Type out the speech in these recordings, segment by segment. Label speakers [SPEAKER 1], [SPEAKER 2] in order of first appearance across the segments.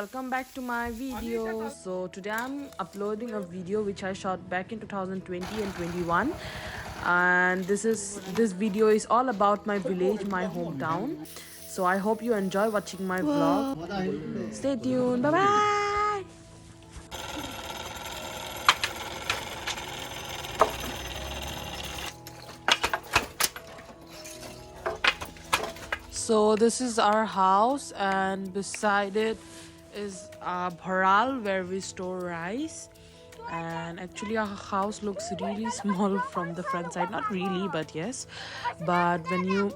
[SPEAKER 1] Welcome back to my video. So today I'm uploading a video which I shot back in 2020 and 21, and this video is all about my village, my hometown. So I hope you enjoy watching my vlog. Stay tuned. Bye bye. So this is our house, and beside it is a bharal where we store rice. And actually our house looks really small from the front side, not really, but yes, but when you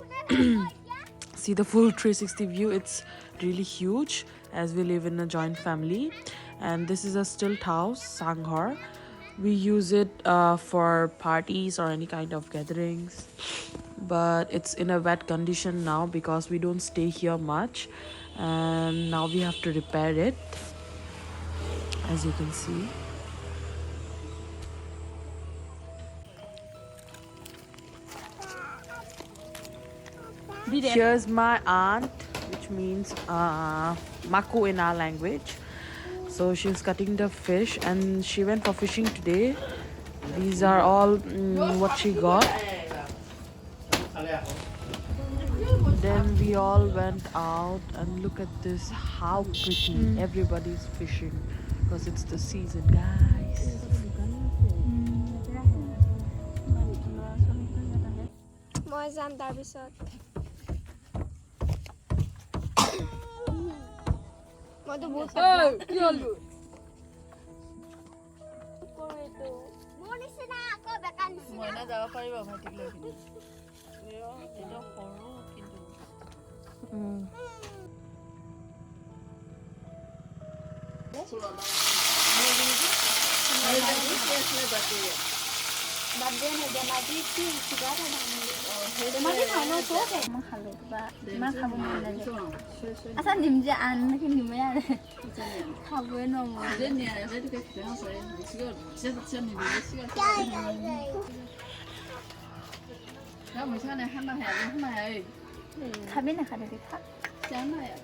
[SPEAKER 1] see the full 360 view, it's really huge, as we live in a joint family. And this is a stilt house, sanghar. We use it for parties or any kind of gatherings, but it's in a wet condition now because we don't stay here much, and now we have to repair it, as you can see. Here's my aunt, which means maku in our language. So she's cutting the fish, and she went for fishing today. These are all what she got. Then we all went out, and look at this, how pretty. Everybody's fishing because it's the season, guys.
[SPEAKER 2] মই যাম তাৰপিছত মইতো বহুত কি হলো কৰিতো মোৰ নিচিনা আকৌ বেকা নিচিনা মই না যাব পাৰিব ভাইটিক লৈ কিনে এটা সৰু কিন্তু বাদে নে দেমাজি কি কিবা এটা দেমাজি খালো তো মই খালো কিবা মই খাব মন নাই আচ্ছা নিম যে আন কি নিমে আরে খাবই ন মই যে নি আরে তো কে খেলা সরে সিগো যে নি সিগো না মই সানে হানা হে হানা হে খাবি না খাবে কি খা জানা ya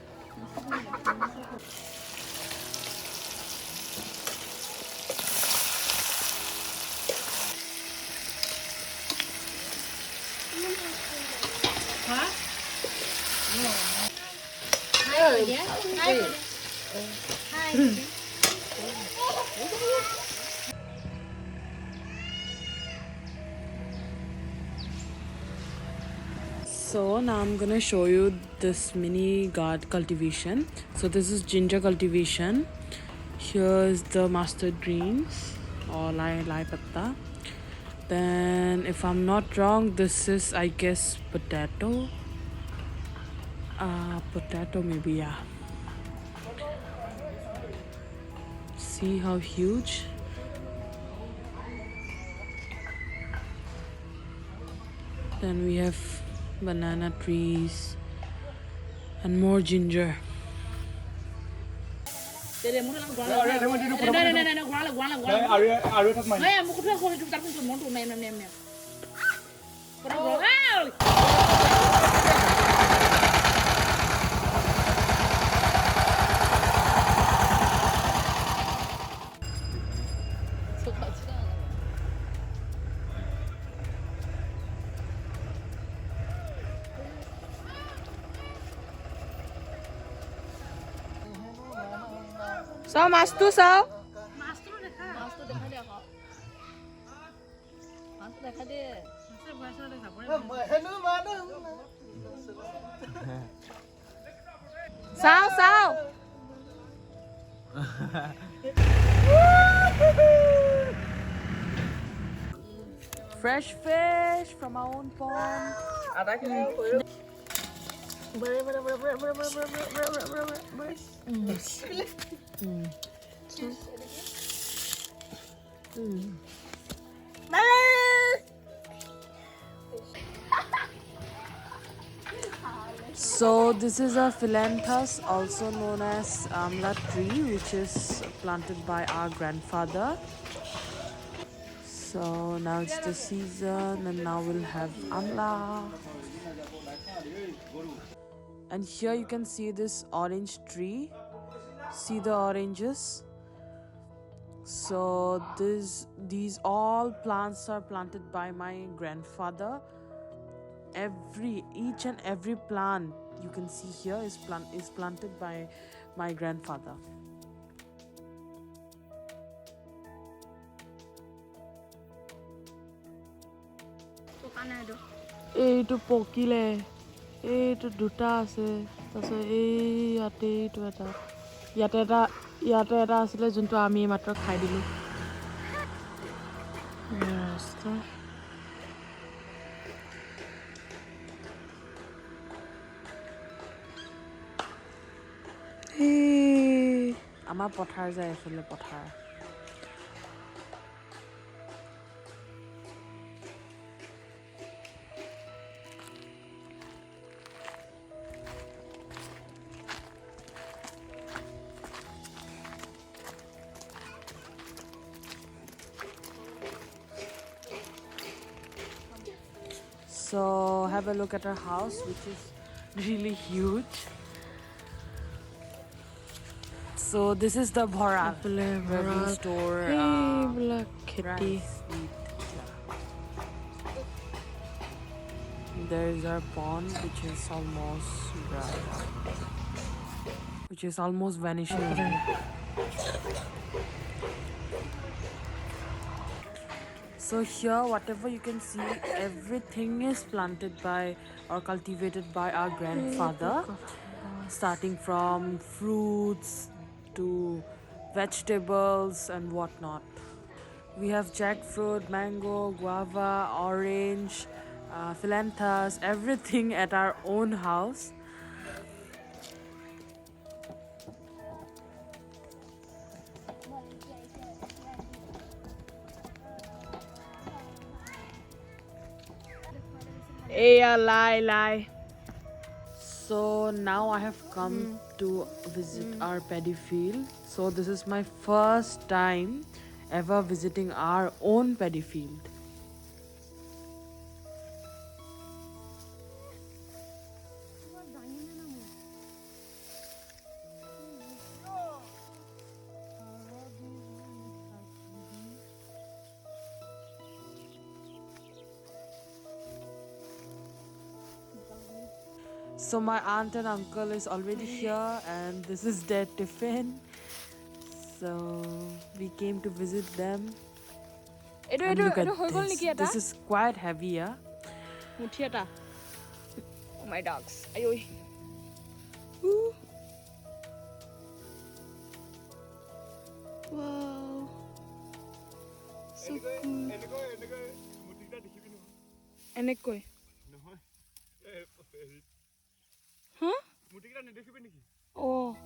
[SPEAKER 1] So now I'm gonna show you this mini gourd cultivation. So this is ginger cultivation. Here's the mustard greens or lai patta. Then if I'm not wrong, this is, I guess, potato. Potato maybe, yeah. See how huge. Then we have banana trees and more ginger. So mastu sao?
[SPEAKER 2] মাছটো দেখা দে আকৌ মাছটো দেখা দে
[SPEAKER 1] Sao sao? Fresh fish from our own pond. So this is a philanthus, also known as amla tree, which is planted by our grandfather. So now it's the season, and now we'll have amla. And here you can see this orange tree. See the oranges? So these all plants are planted by my grandfather. Each and every plant you can see here is planted by my grandfather. এইটো পকিলে এইটো দুটা আছে তাৰপিছত ইয়াতে এটা আছিলে যোনটো আমি মাত্ৰ খাই দিলোঁ আমাৰ পথাৰ যায় এইফালে পথাৰ So have a look at our house, which is really huge. So this is the bharal where we store rice, wheat. There is our pond, which is almost dry, which is almost vanishing. So here, whatever you can see, everything is planted by or cultivated by our grandfather, starting from fruits to vegetables and whatnot. We have jackfruit, mango, guava, orange, philanthus, everything at our own house. Lie. So now I have come to visit our paddy field. So this is my first time ever visiting our own paddy field. So my aunt and uncle is already here and this is their tiffin. So we came to visit them. And look at this. This is quite heavy, yeah?
[SPEAKER 2] Oh my dogs. Wow. So cool. Enekoi. Huh? Oh.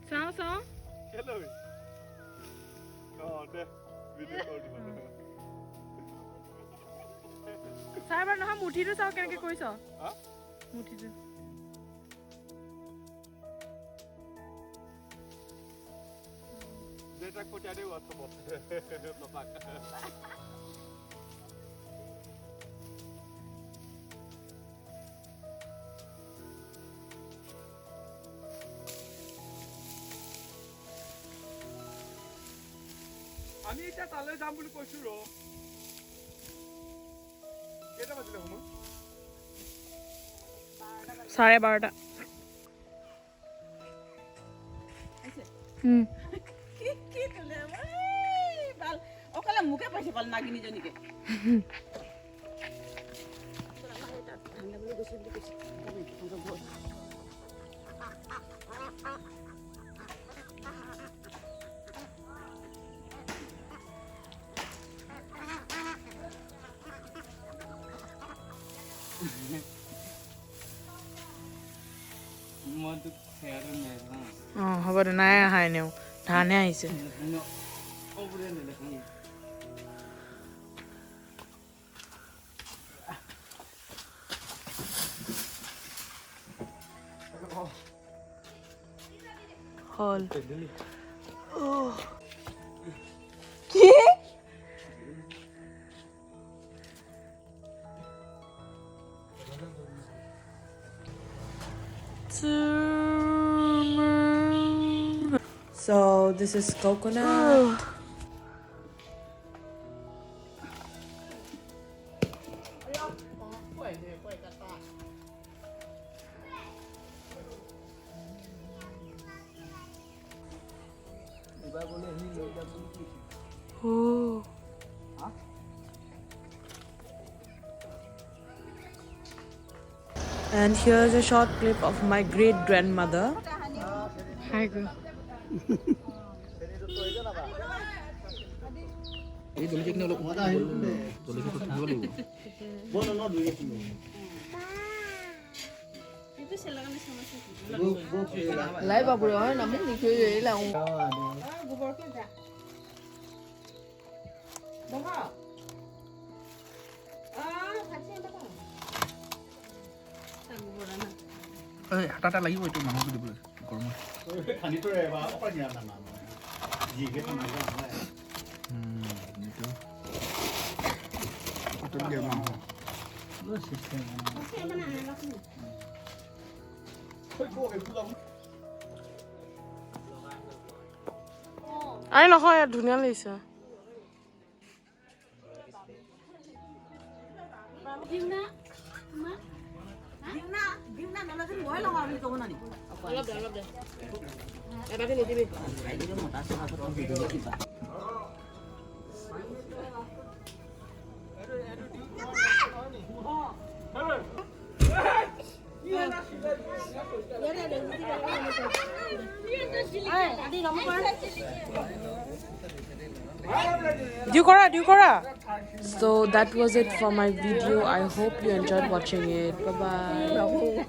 [SPEAKER 2] Sao?
[SPEAKER 3] Hello. Oh, the video call.
[SPEAKER 2] Sir, no, muthi to sao kenake koiso?
[SPEAKER 3] Huh?
[SPEAKER 2] Muthi to.
[SPEAKER 3] Data ko chade wa to boss. Papa. আমি এটা তালে যাম বুলি কৈছো ৰ কেটা বাজিলে সময়
[SPEAKER 2] 12:30
[SPEAKER 4] কি তোলে বাল অকলে মুখে পাইছে বাল নাগিনী জনীকে ঠান্ডা বলে বসে বসে
[SPEAKER 2] হ'ব দে নাই আহা এনেও ধানে আহিছে হ'ল
[SPEAKER 1] So this is coconut. Oh. And here's a short clip of my great grandmother. Hi, girl.
[SPEAKER 5] lấy vào bữa đó nằm đi chơi gì là
[SPEAKER 6] ơi ta lấy vô trong mà không được còn mà
[SPEAKER 3] খানি তো এবার অপার নিয়া না না জিগে তো না না
[SPEAKER 6] itu itu dia mau
[SPEAKER 1] I know how to do Lisa.
[SPEAKER 4] Gimna nó là cái muối lòng đi câu này.
[SPEAKER 5] lấp đây em bắt cái này đi
[SPEAKER 1] So that was it for my video. I hope you enjoyed watching it. Bye bye.